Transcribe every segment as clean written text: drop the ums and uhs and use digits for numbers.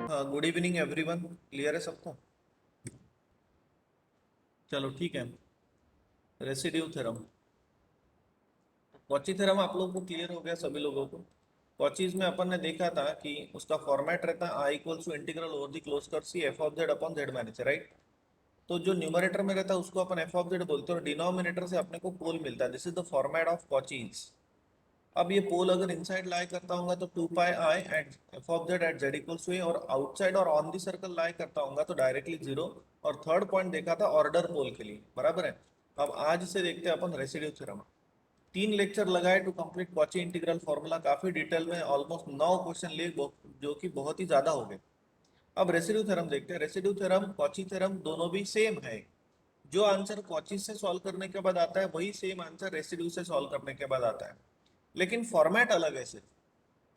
हाँ, good evening everyone. Clear है सबको? चलो ठीक है। रेसिड्यू थ्योरम, कॉची थ्योरम आप लोगों को क्लियर हो गया सभी लोगों को? कॉचीज में अपन ने देखा था कि उसका फॉर्मेट रहता है I equals to integral over the close कर सी f of z upon z minus, right? तो जो न्यूमरेटर में रहता है उसको अपन एफ ऑफ जेड बोलते हैं और डिनोमिनेटर से अपने को पोल मिलता है। This is the format of Cauchy's. अब ये पोल अगर इनसाइड लाई करता होगा तो 2 pi i at f of z at z equals to a, और आउटसाइड और ऑन दी सर्कल लाई करता होगा तो डायरेक्टली जीरो। और थर्ड पॉइंट देखा था ऑर्डर पोल के लिए, बराबर है। अब आज से देखते हैं अपन रेसिड्यू थ्योरम। 3 लेक्चर लगाए to complete Cauchy integral formula, काफी डिटेल में ऑलमोस्ट 9 क्वेश्चन लिए जो कि बहुत ही ज्यादा हो गए। अब रेसिड्यू थ्योरम देखते हैं। रेसिड्यू थ्योरम कॉची थ्योरम दोनों भी सेम है। जो आंसर कॉची से सॉल्व करने के बाद आता है वही सेम आंसर रेसिड्यू से सॉल्व करने के बाद आता है, लेकिन फॉर्मेट अलग है। सिर्फ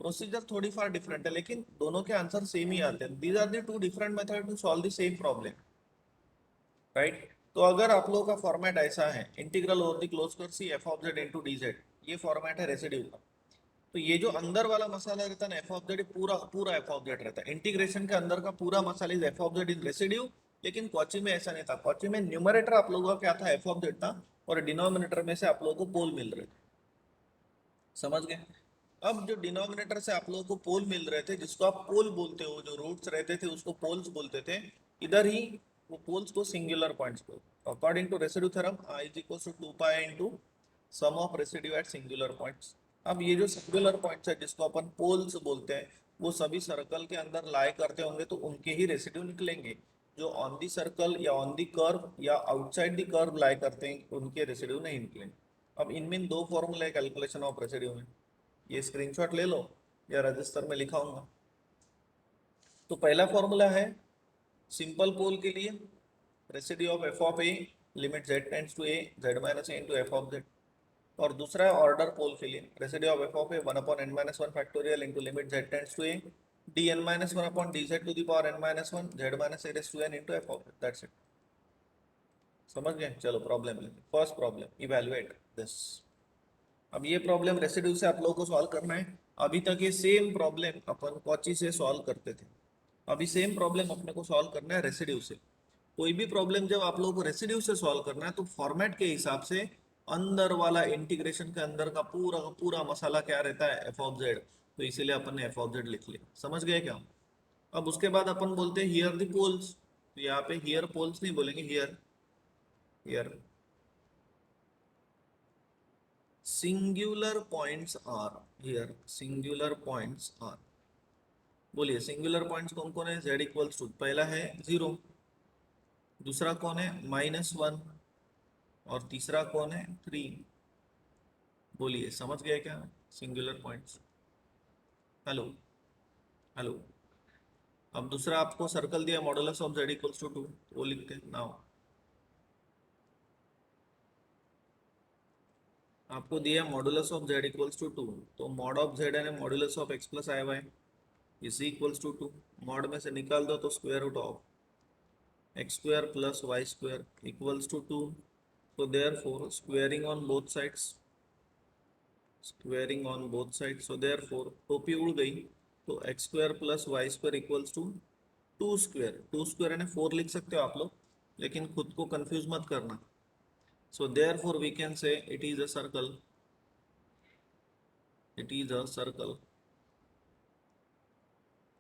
प्रोसीजर थोड़ी फार डिफरेंट है, लेकिन दोनों के आंसर सेम ही आते हैं। These are the two different method to solve the same problem, right? तो अगर आप लोगों का फॉर्मेट ऐसा है, इंटीग्रल ओवर द क्लोज कर सी f of z into d z, ये फॉर्मेट है रेसिड्यू का। तो ये जो अंदर वाला मसाला रहता है ना, एफ ऑफ जेड, पूरा पूरा एफ ऑफ जेड रहता है। इंटीग्रेशन के अंदर का पूरा मसाला is f of z in residue. लेकिन कॉची में ऐसा नहीं था। कॉची में न्यूमरेटर आप लोगों का क्या था, एफ ऑफ जेड था, और डिनोमिनेटर में से आप लोगों को पोल मिल रहे थे। समझ गए? अब जो डिनोमिनेटर से आप लोगों को पोल मिल रहे थे, जिसको आप पोल बोलते हो, जो रूट्स रहते थे उसको पोल्स बोलते थे। इधर ही वो पोल्स को सिंगुलर पॉइंट्स को, according to residue theorem I is equal to 2 pi into sum of residue at singular points. अब ये जो सिंगुलर पॉइंट्स है जिसको अपन पोल्स बोलते हैं, वो सभी सर्कल के अंदर लाई करते होंगे तो उनके ही रेसिड्यू निकलेंगे। जो ऑन दी सर्कल या ऑन दी कर्व या आउटसाइड दी कर्व लाई करते हैं उनके रेसिड्यू नहीं निकलेंगे। अब इनमें दो फॉर्मूला है कैलकुलेशन ऑफ रेसिड्यू में, ये स्क्रीनशॉट ले लो या रजिस्टर में लिखा होगा। तो पहला फॉर्मूला है सिंपल पोल के लिए, residue of f of a limit z tends to a z minus a into f of z. और दूसरा है ऑर्डर पोल के लिए, residue of f of a 1/n-1 factorial into limit z tends to a d n minus one upon d z to the power n-1 z minus a raise to n into f of z. That's it. समझ गए? चलो problem लेते, first problem evaluate this. अब ये problem residue से आप लोगों को सॉल्व करना है। अभी तक ये सेम प्रॉब्लम अपन कॉची से सॉल्व करते थे, अभी सेम प्रॉब्लम अपने को सॉल्व करना है रेसिड्यू से। कोई भी प्रॉब्लम जब आप लोगों को रेसिड्यू से सॉल्व करना है तो फॉर्मेट के हिसाब से अंदर वाला इंटीग्रेशन के अंदर का पूरा मसाला क्या रहता है, एफ ऑफ जेड। तो इसीलिए अपन ने एफ ऑफ जेड लिख लिया। समझ गए क्या? अब उसके बाद अपन बोलते हैं हियर द पोल्स। तो यहाँ पे हियर पोल्स नहीं बोलेंगे, here here singular points are, here singular points are. बोलिए सिंगुलर पॉइंट्स कौन कौन है? z इक्वल्स टू, पहला है 0, दूसरा कौन है -1, और तीसरा कौन है 3। बोलिए समझ गए क्या सिंगुलर पॉइंट्स? Hello, hello. अब दूसरा आपको सर्कल दिया modulus of z equals to 2, वो लिखते हैं नाउ। आपको दिया modulus of z equals to 2, तो मॉड ऑफ z है modulus of x plus i y is equals to 2। Mod में से निकाल दो तो square root of x square plus y square equals to 2। So therefore squaring on both sides, squaring on both sides, so therefore टोपी उड़ गई, तो x square plus y square equals to 2 square. 2 square यानी 4 लिख सकते हो आप लोग, लेकिन खुद को कंफ्यूज मत करना। सो therefore we can say it is a circle, it is a circle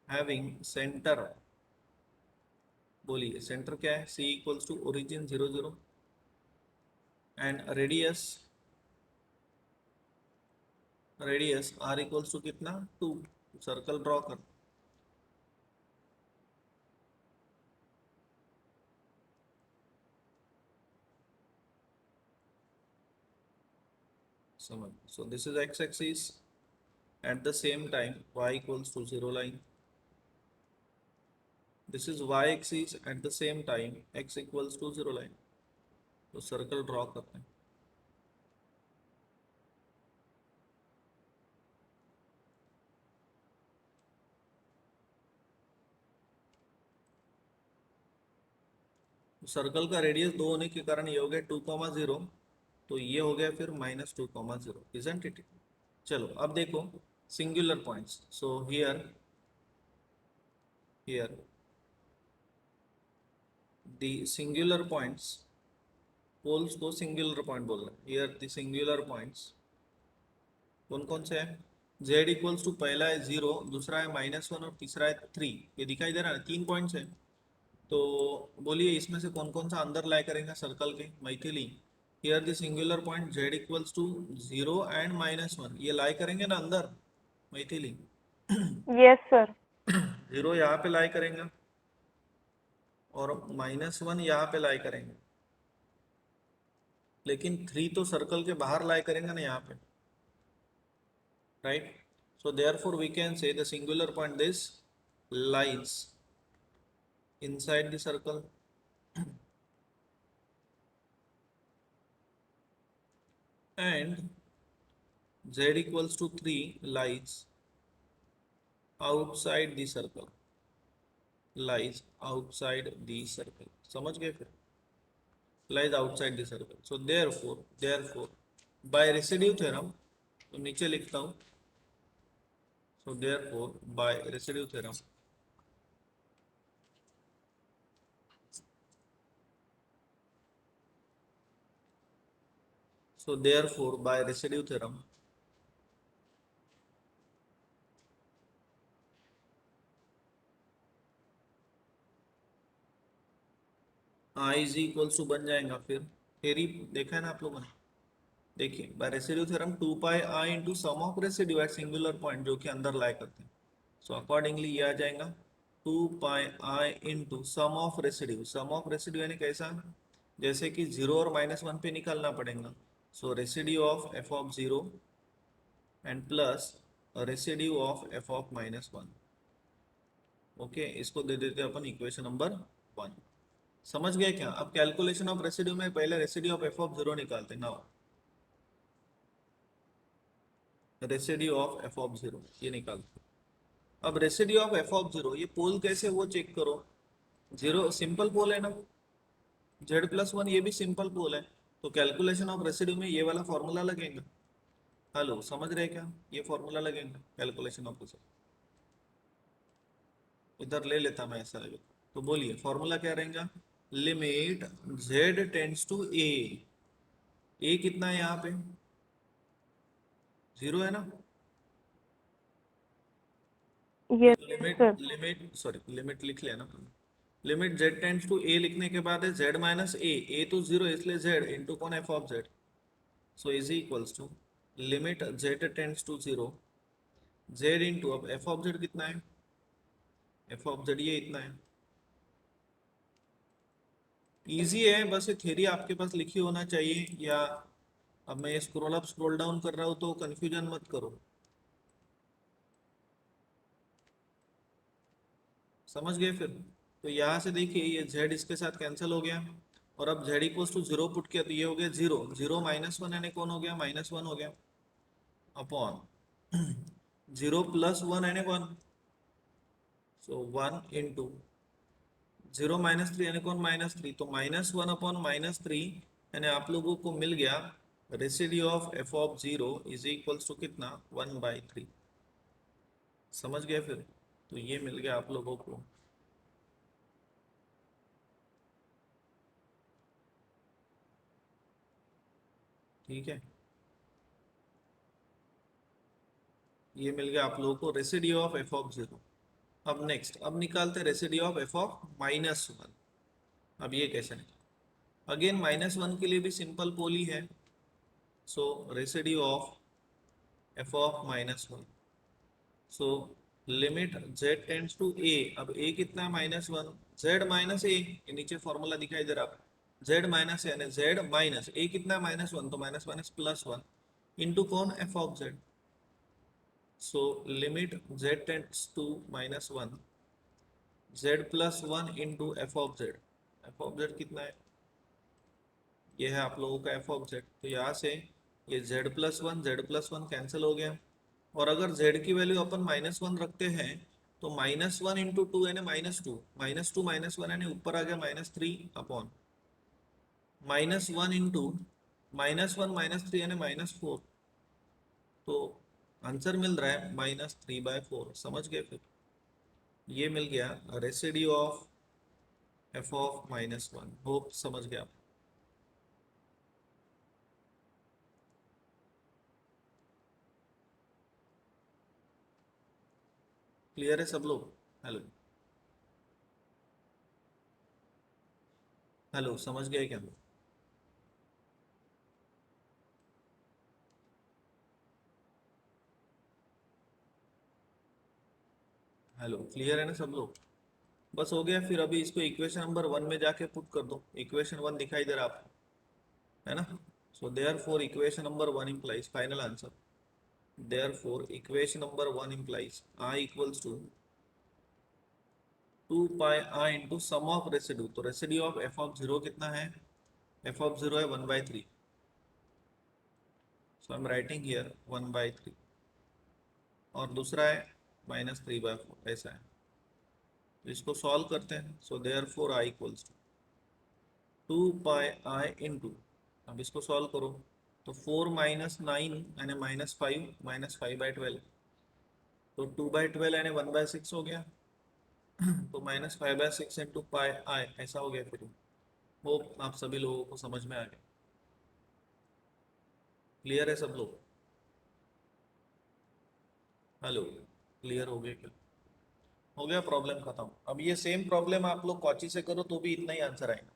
having center। बोलिए सेंटर क्या है? C equals to origin 0 0 and radius, radius R equals to कितना 2। सर्कल ड्रॉ कर। समझ? So this is x axis, at the same time y equals to 0 line, this is y axis, at the same time x equals to 0 line। तो circle draw करते हैं। Circle का radius 2 होने के कारण ये हो गया 2,0, तो ये हो गया फिर -2,0, इजंट इट? चलो अब देखो singular points. So here here the singular points, poles को सिंगुलर पॉइंट बोल रहे हैं, हियर द सिंगुलर पॉइंट्स कौन कौन से हैं? z इक्वल्स टू पहला है 0, दूसरा है -1 और तीसरा है 3। ये दिखाई दे रहा है, 3 पॉइंट्स है। तो बोलिए इसमें से कौन कौन सा अंदर लाई करेगा सर्कल के? Maithili, here the singular point z equals to 0 and -1, ये लाई करेंगे ना अंदर मैथिली? Yes sir. 0 यहाँ पे लाई करेंगे और -1 यहाँ पे लाई करेंगे, लेकिन 3 तो सर्कल के बाहर लाई करेंगे ना यहाँ पे, right? So therefore we can say the singular point this lies inside the circle and z equals to 3 lies outside the circle, lies outside the circle, समझ गए फिर? lies outside the circle. So therefore by residue theorem, तो नीचे लिखता हूँ, so therefore by residue theorem so therefore by residue theorem I is equals to बन जाएगा, फिर थेरी देखा है ना आप लोगों ने? देखिए by residue theorem 2 pi i into sum of residue at singular point जो कि अंदर लाई करते हैं, सो अकॉर्डिंगली ये आ जाएगा 2 pi i into sum of residue. Sum of residue यानी कैसा? जैसे कि 0 और -1 पे निकालना पड़ेगा, so residue of f of 0 and plus residue of f of -1। Okay, इसको दे देते हैं अपन इक्वेशन नंबर 1। समझ गए क्या? अब कैलकुलेशन ऑफ रेसिड्यू में पहले रेसिड्यू ऑफ एफ ऑफ 0 निकालते हैं। Now residue of f of 0 ये निकालते हैं। अब रेसिड्यू ऑफ एफ ऑफ 0, ये पोल कैसे वो चेक करो। 0 सिंपल पोल है ना, z+1 ये भी सिंपल पोल है, तो कैलकुलेशन ऑफ रेसिड्यू में ये वाला फॉर्मूला लगेगा। हेलो, समझ रहे क्या? ये फॉर्मूला लगेगा कैलकुलेशन ऑफ रेसिड्यू, इधर ले लेता मैं ऐसा लगे तो। बोलिए फॉर्मूला क्या रहेगा? Limit z tends to a कितना है यहाँ पे? 0 है ना? Yes limit sir. Limit sorry limit लिख लिया ना, limit z tends to a लिखने के बाद है z माइनस a तो 0 है इसलिए z इंटू कौन f of z, so is equals to limit z tends to 0 z into, अब एफ ऑफ z कितना है? एफ ऑफ z ये इतना है। इजी है, बस ये थ्योरी आपके पास लिखी होना चाहिए, या अब मैं स्क्रॉल अप स्क्रॉल डाउन कर रहा हूँ तो कंफ्यूजन मत करो। समझ गए फिर? तो यहाँ से देखिए ये z इसके साथ कैंसिल हो गया, और अब z इक्वल्स टू 0 पुट किया तो ये हो गया 0, 0 -1 यानी कौन हो गया? -1 हो गया, अपॉन 0 + 1 यानी 1, सो 1 इंटू 0 -3 यानी कौन? -3, तो -1 अपॉन -3 यानी आप लोगों को मिल गया residue of f of 0 is equals to कितना? 1/3। समझ गए फिर? तो ये मिल गया आप लोगों को। ठीक है, ये मिल गया आप लोगों को रेसिड्यू ऑफ एफ ऑफ 0। अब नेक्स्ट, अब निकालते हैं रेसिड्यू ऑफ एफ ऑफ -1। अब ये कैसे निकाल? अगेन -1 के लिए भी सिंपल पोल ही है, so residue of f of -1, so limit z tends to a, अब a कितना है? -1, z माइनस a, ये नीचे फॉर्मूला दिखाई दे रहा है, z माइनस यानी z माइनस a कितना है? -1, तो माइनस +1 इंटू कौन? F of z, so limit z tends to -1, z+1 into f of z। F of z कितना है? ये है आप लोगों का एफ ऑफ z, तो यहाँ से ये z+1 कैंसिल हो गया, और अगर z की वैल्यू अपन -1 रखते हैं तो -1 इंटू 2 यानी -2, -2 -1 यानी ऊपर आ गया -3 अपॉन -1 इंटू -1 -3 यानी -4, तो आंसर मिल रहा है -3/4। समझ गए फिर? ये मिल गया residue of f of -1। Hope समझ गया आप। क्लियर है सब लोग? हेलो हेलो, समझ गए क्या? हेलो, क्लियर है ना सब लोग? बस हो गया फिर। अभी इसको इक्वेशन नंबर 1 में जाके पुट कर दो। इक्वेशन 1 दिखाई दे रहा आपको, है ना? So therefore equation number 1 implies final answer. Therefore equation number 1 implies I equals to 2 pi I into sum of residue. तो रेसिड्यू ऑफ एफ ऑफ 0 कितना है? एफ ऑफ 0 है 1/3। So I am writing here 1/3, और दूसरा है -3/4, ऐसा है। तो इसको सॉल्व करते हैं। So therefore I equals to 2 pi into, अब इसको सॉल्व करो तो 4 -9 यानी -5, -5/12, तो 2/12 यानी 1/6 हो गया। तो -5/6 इंटू पाई ऐसा हो गया फिर। होप आप सभी लोगों को समझ में आ गया। क्लियर है सब लोग? हेलो, क्लियर हो गया क्या? हो गया, प्रॉब्लम खत्म। अब ये सेम प्रॉब्लम आप लोग कॉची से करो तो भी इतना ही आंसर आएगा।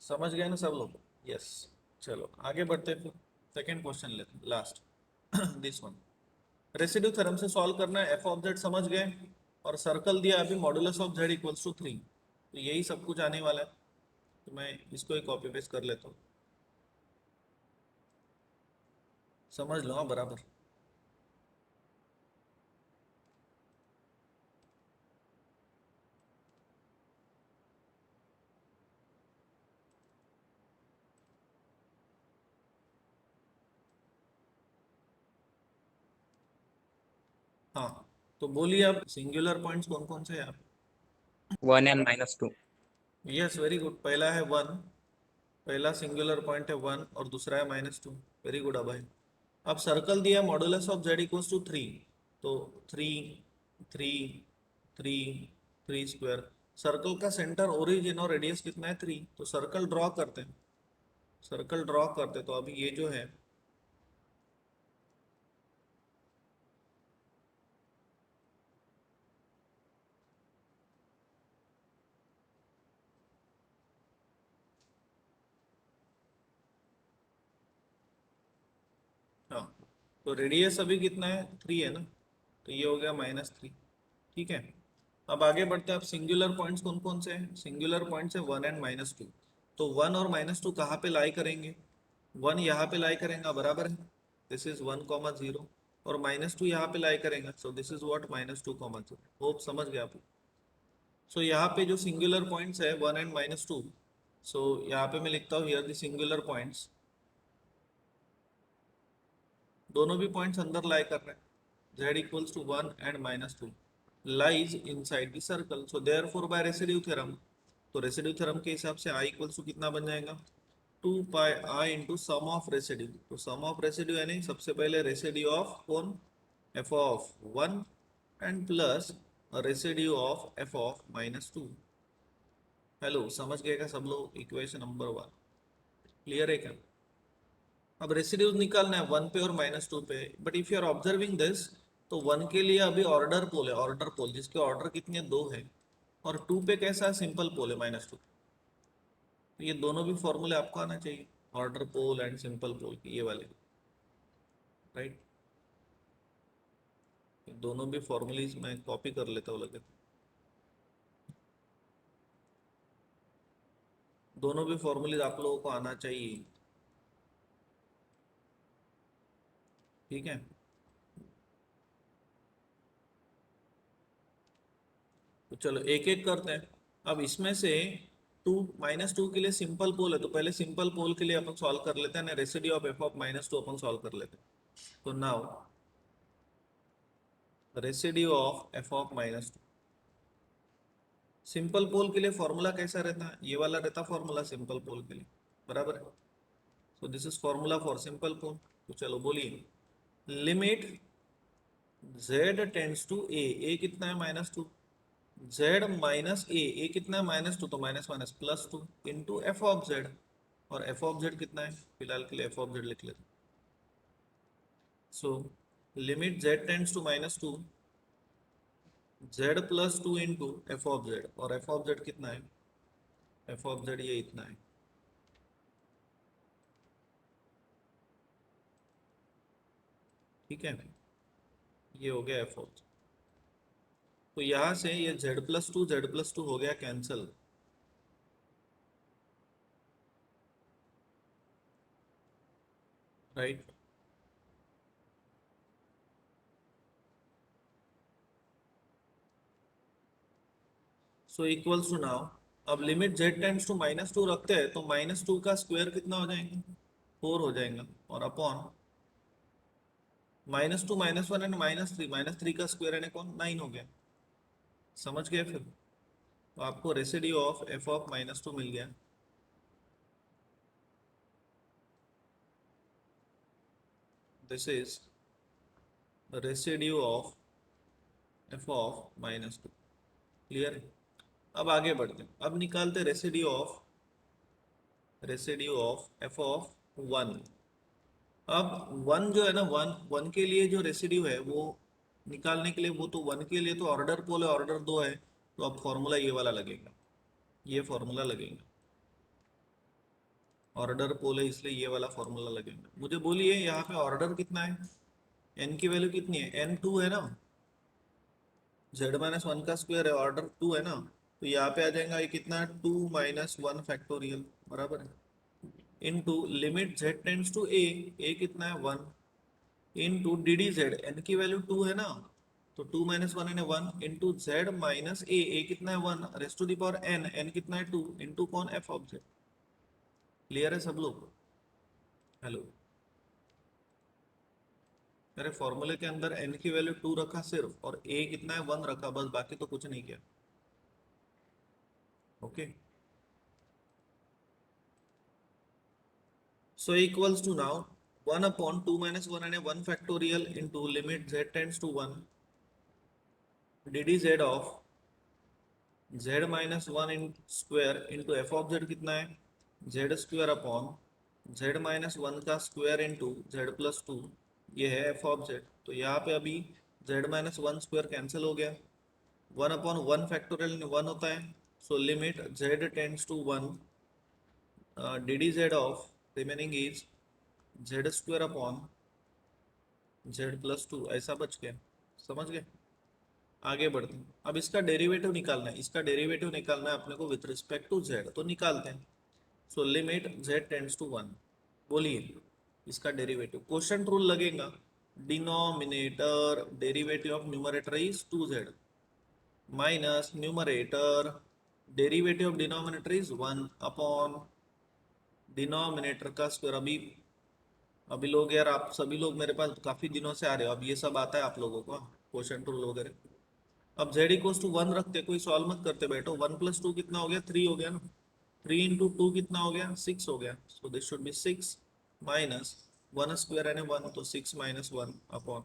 समझ गए ना सब लोग? यस। चलो आगे बढ़ते हैं फिर। सेकेंड क्वेश्चन लेते last this one. Residue theorem से सॉल्व करना है। एफ ऑफ जेड समझ गए, और सर्कल दिया अभी modulus of z equals to 3। तो यही सब कुछ आने वाला है। तो मैं इसको ही कॉपी पेस्ट कर लेता हूँ। समझ लो हाँ बराबर। हाँ, तो बोलिए अब सिंगुलर पॉइंट्स कौन कौन से हैं आप? 1 and -2। Yes, very good. पहला है 1, पहला सिंगुलर पॉइंट है 1, और दूसरा है -2। Very good Abhay. अब सर्कल दिया modulus of z equals to 3। तो 3, 3, 3, 3 स्क्वायर। सर्कल का सेंटर, ओरिजिन और रेडियस कितना है? 3। तो सर्कल ड्रॉ करते हैं। सर्कल ड्रॉ करते तो अभी ये जो है, हाँ, तो रेडियस अभी कितना है? 3 है ना? तो ये हो गया -3। ठीक है। अब आगे बढ़ते हैं। अब सिंगुलर पॉइंट्स कौन कौन से हैं? सिंगुलर पॉइंट्स है 1 एंड -2। तो 1 और -2 कहाँ पे लाई करेंगे? 1 यहाँ पे लाई करेंगे, बराबर है। दिस इज 1, 0, और -2 यहाँ पे लाई करेंगे। सो दिस इज व्हाट -2, 0। होप समझ गए आप। सो यहाँ पे जो सिंगुलर पॉइंट्स है 1 एंड -2, सो यहाँ पे मैं लिखता हूँ हियर द सिंगुलर पॉइंट्स। दोनों भी पॉइंट्स अंदर लाई कर रहे हैं। z equals to 1 and -2 lies inside the circle. So therefore by residue theorem, तो रेसिड्यू थ्योरम के हिसाब से i इक्वल्स टू कितना बन जाएगा? 2 pi i into sum of residue. तो सम ऑफ रेसिड्यू यानी सबसे पहले रेसिड्यू ऑफ कौन? F of 1, and plus residue of f of -2। Hello, समझ गए क्या सब लोग? इक्वेशन नंबर 1 क्लियर है क्या? अब रेसिड्यूज निकालना है 1 पे और -2 पे। But if you are observing this, तो 1 के लिए अभी ऑर्डर पोल है, ऑर्डर पोल जिसके ऑर्डर कितने 2 है, और 2 पे कैसा सिंपल पोल है -2। तो ये दोनों भी फॉर्मूले आपको आना चाहिए, order pole and simple pole के, ये वाले, राइट। दोनों भी फॉर्मूलीज मैं कॉपी कर लेता हूँ लगे। दोनों भी फॉर्मूलीज आप लोगों को आना चाहिए, ठीक है। तो चलो एक एक करते हैं। अब इसमें से 2, -2 के लिए सिंपल पोल है, तो पहले सिंपल पोल के लिए अपन सॉल्व कर लेते हैं ना। रेसिड्यू ऑफ एफ ऑफ -2 अपन सॉल्व कर लेते हैं। तो now residue of f of -2, simple pole के लिए फॉर्मूला कैसा रहता है? ये वाला रहता फॉर्मूला सिंपल पोल के लिए, बराबर है। So this is formula for simple pole. तो चलो बोलिए, limit z tends to a कितना है -2, z माइनस ए कितना है -2, तो minus minus +2 into f of z, और एफ ऑफ जेड कितना है, फिलहाल के लिए एफ ऑफ जेड लिख लेते हैं। So limit z tends to -2, z +2 into f of z, और एफ ऑफ जेड कितना है, एफ ऑफ जेड ये इतना है। ठीक है, ये हो गया एफ ऑफ, तो यहां से ये z+2 हो गया cancel, right. So equals to now, अब लिमिट z टेंड्स टू -2 रखते हैं तो -2 का स्क्वायर कितना हो जाएगा, 4 हो जाएगा, और अपॉन -2 -1 एंड -3 का स्क्वायर यानी कौन 9 हो गया। समझ गए फिर, तो आपको रेसिड्यू ऑफ एफ ऑफ -2 मिल गया। This is residue of f of -2। Clear है। अब आगे बढ़ते हैं, अब निकालते रेसिड्यू ऑफ एफ ऑफ 1। अब 1 जो है ना, 1 के लिए जो रेसिड्यू है वो निकालने के लिए, वो तो 1 के लिए तो ऑर्डर पोल है, ऑर्डर 2 है, तो अब फॉर्मूला ये वाला लगेगा, ये फॉर्मूला लगेगा, ऑर्डर पोल है इसलिए ये वाला फॉर्मूला लगेगा। मुझे बोलिए यहाँ पे ऑर्डर कितना है, n की वैल्यू कितनी है, n2 है ना, z-1 का स्क्वायर है, ऑर्डर 2 है ना, तो यहाँ पे आ जाएगा ये कितना, 2 - 1 फैक्टोरियल बराबर है, into limit z tends to a कितना है 1, into d d z, n की वैल्यू 2 है ना, तो 2 - 1 यानी 1 इंटू जेड माइनस ए कितना है 1 raise to the power n कितना है 2 इंटू कौन एफ ऑफ जेड। क्लियर है सब लोग, हेलो। मेरे फॉर्मूले के अंदर n की वैल्यू 2 रखा सिर्फ, और a कितना है 1 रखा, बस बाकी तो कुछ नहीं किया। Okay, so equals to now 1/2 - 1 यानी 1 factorial into limit z tends to 1 d d z of z-1 in square into f of z कितना है, जेड स्क्वायर अपॉन z-1 का स्क्वायर इंटू z+2, ये है एफ ऑफ जेड। तो यहाँ पे अभी z-1 स्क्वायर कैंसिल हो गया, 1/1 फैक्टोरियल 1 होता है, so limit z tends to 1 d d z of remaining is z square upon z+2, ऐसा बच गया। समझ गए, आगे बढ़ते हैं। अब इसका डेरिवेटिव निकालना है, इसका डेरिवेटिव निकालना है अपने को विथ रिस्पेक्ट टू z, तो निकालते हैं। So limit z tends to 1, बोलिए इसका डेरिवेटिव, क्वेश्चन रूल लगेगा, denominator derivative of numerator is 2z minus numerator derivative of denominator is 1 upon denominator का स्क्वायर। अभी लोग यार, आप सभी लोग मेरे पास काफी दिनों से आ रहे हो, अब ये सब आता है आप लोगों को क्वेश्चन रूल वगैरह। अब z इक्वल्स टू 1 रखते, कोई सॉल्व मत करते बैठो, 1 + 2 कितना हो गया, 3 हो गया ना, 3 इंटू 2 कितना हो गया, 6 हो गया, so this should be 6 minus 1 square यानी 1, तो 6 - 1 अपॉन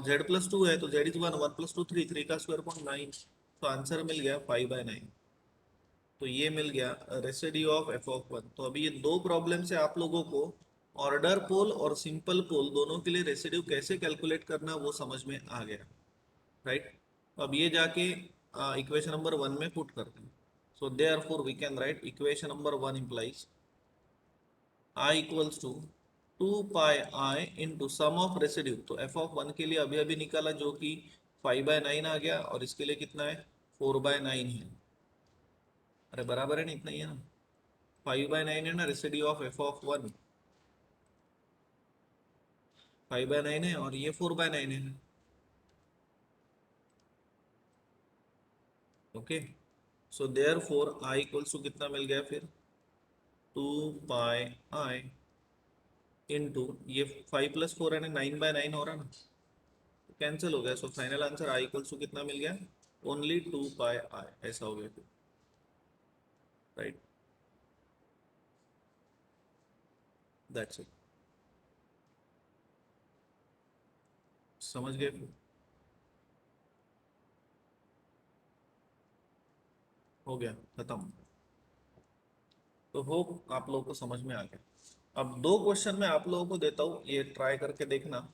z+2 है तो z इज 1, 1 + 2 3 का स्क्वायर अपॉन 9, तो आंसर मिल गया 5/9। तो ये मिल गया रेसिड्यू ऑफ एफ ऑफ 1। तो अभी ये दो प्रॉब्लम से आप लोगों को ऑर्डर पोल और सिंपल पोल दोनों के लिए रेसिड्यू कैसे कैलकुलेट करना वो समझ में आ गया, राइट। अब ये जाके इक्वेशन नंबर 1 में पुट करते हैं। So therefore we can write equation number 1 implies i equals to 2πi into sum of residue. तो एफ ऑफ 1 के लिए अभी अभी निकाला जो कि 5/9 आ गया, और इसके लिए कितना है 4/9 है, अरे बराबर है ना, इतना ही है ना, 5/9 है ना रेसिड्यू ऑफ एफ ऑफ 1, 5/9 है और ये 4/9 है। Okay, so therefore i equals to कितना मिल गया फिर 2πi इंटू ये 5 + 4 है 9/9 हो रहा ना, कैंसिल हो गया, so final answer i equals to कितना मिल गया, ओनली 2πi, ऐसा हो गया, राइट, दैट्स इट। समझ गए? हो गया, खत्म। तो होप आप लोगों को समझ में आ गया। अब दो क्वेश्चन मैं आप लोगों को देता हूँ, ये ट्राई करके देखना।